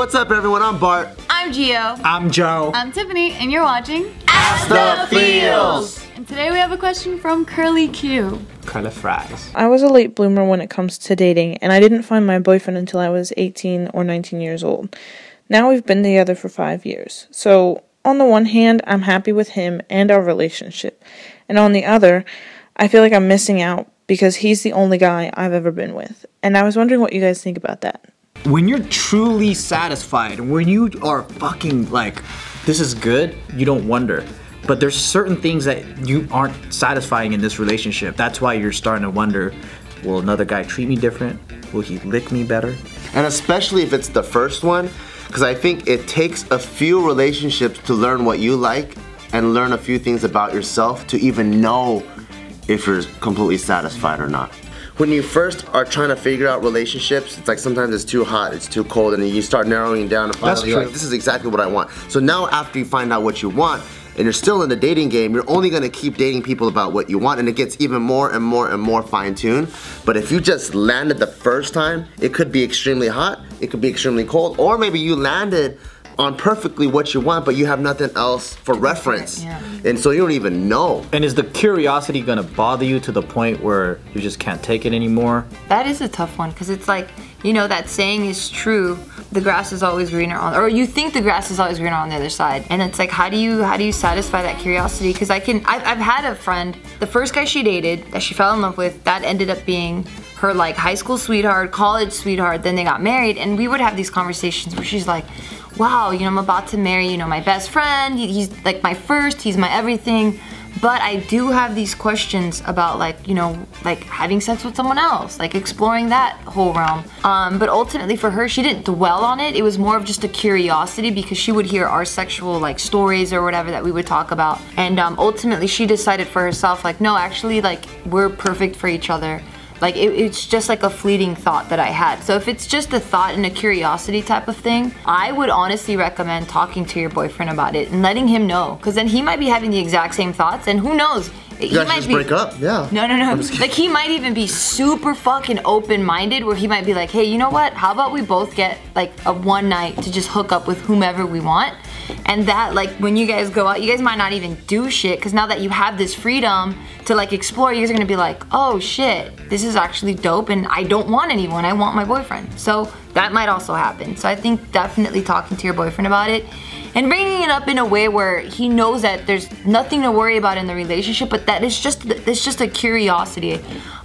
what's up everyone? I'm Bart. I'm Gio. I'm Joe. I'm Tiffany, and you're watching AskTheFeels. And today we have a question from Curly Q. Curly fries. I was a late bloomer when it comes to dating, and I didn't find my boyfriend until I was 18 or 19 years old. Now we've been together for 5 years. So, on the one hand, I'm happy with him and our relationship. And on the other, I feel like I'm missing out because he's the only guy I've ever been with. And I was wondering what you guys think about that. When you're truly satisfied, when you are fucking like, this is good, you don't wonder. But there's certain things that you aren't satisfying in this relationship. That's why you're starting to wonder, will another guy treat me different? Will he lick me better? And especially if it's the first one, because I think it takes a few relationships to learn what you like and learn a few things about yourself to even know if you're completely satisfied or not. When you first are trying to figure out relationships, it's like sometimes it's too hot, it's too cold, and then you start narrowing down and finally you're like, this is exactly what I want. So now after you find out what you want, and you're still in the dating game, you're only gonna keep dating people about what you want, and it gets even more and more and more fine-tuned. But if you just landed the first time, it could be extremely hot, it could be extremely cold, or maybe you landed on perfectly what you want, but you have nothing else for reference. Yeah. And so you don't even know. And is the curiosity gonna bother you to the point where you just can't take it anymore? That is a tough one, because it's like, you know, that saying is true. The grass is always greener on, or you think the grass is always greener on the other side. And it's like, how do you satisfy that curiosity? Because I've had a friend, the first guy she dated, that she fell in love with, that ended up being her like high school sweetheart, college sweetheart, then they got married, and we would have these conversations where she's like, wow, you know, I'm about to marry, you know, my best friend, he's like my first, he's my everything. But I do have these questions about like, you know, like having sex with someone else, like exploring that whole realm. But ultimately for her, she didn't dwell on it. It was more of just a curiosity because she would hear our sexual like stories or whatever that we would talk about. And ultimately she decided for herself like, no, actually like we're perfect for each other. Like it's just like a fleeting thought that I had. So if it's just a thought and a curiosity type of thing, I would honestly recommend talking to your boyfriend about it and letting him know, because then he might be having the exact same thoughts, and who knows? You guys just break up, yeah. No. Like he might even be super fucking open-minded, where he might be like, hey, you know what? How about we both get like a one night to just hook up with whomever we want? And that, like, when you guys go out, you guys might not even do shit, because now that you have this freedom to like explore, you guys are gonna be like, oh shit, this is actually dope, and I don't want anyone, I want my boyfriend. So that might also happen. So I think definitely talking to your boyfriend about it and bringing it up in a way where he knows that there's nothing to worry about in the relationship, but that it's just a curiosity,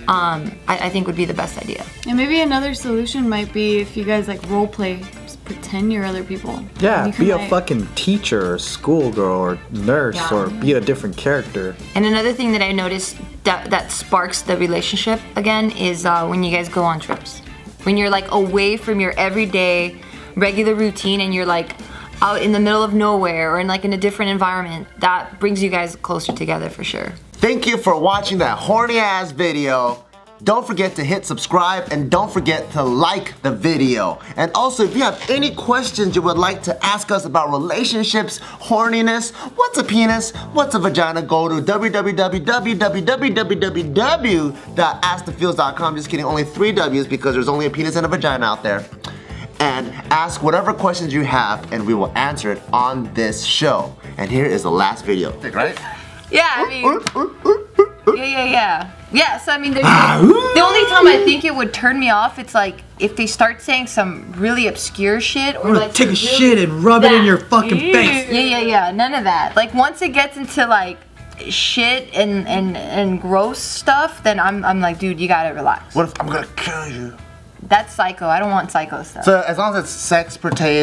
I think would be the best idea. And maybe another solution might be if you guys like role play, just pretend you're other people. Yeah, be a fucking teacher or schoolgirl or nurse, or be a different character. And another thing that I noticed that sparks the relationship again is when you guys go on trips. When you're like away from your everyday regular routine and you're like out in the middle of nowhere or in like in a different environment, that brings you guys closer together for sure. Thank you for watching that horny ass video. Don't forget to hit subscribe and don't forget to like the video. And also, if you have any questions you would like to ask us about relationships, horniness, what's a penis, what's a vagina, go to www.askthefeels.com. Just kidding, only 3 W's because there's only a penis and a vagina out there. And ask whatever questions you have and we will answer it on this show. And here is the last video, right? Yeah, I mean, yeah, so I mean, there's the only time I think it would turn me off, it's like if they start saying some really obscure shit, or like take a shit and rub it in your fucking face. Yeah, none of that. Like once it gets into like shit and gross stuff, then I'm like, dude, you gotta relax. What if I'm gonna kill you? That's psycho. I don't want psycho stuff. So as long as it's sex pertains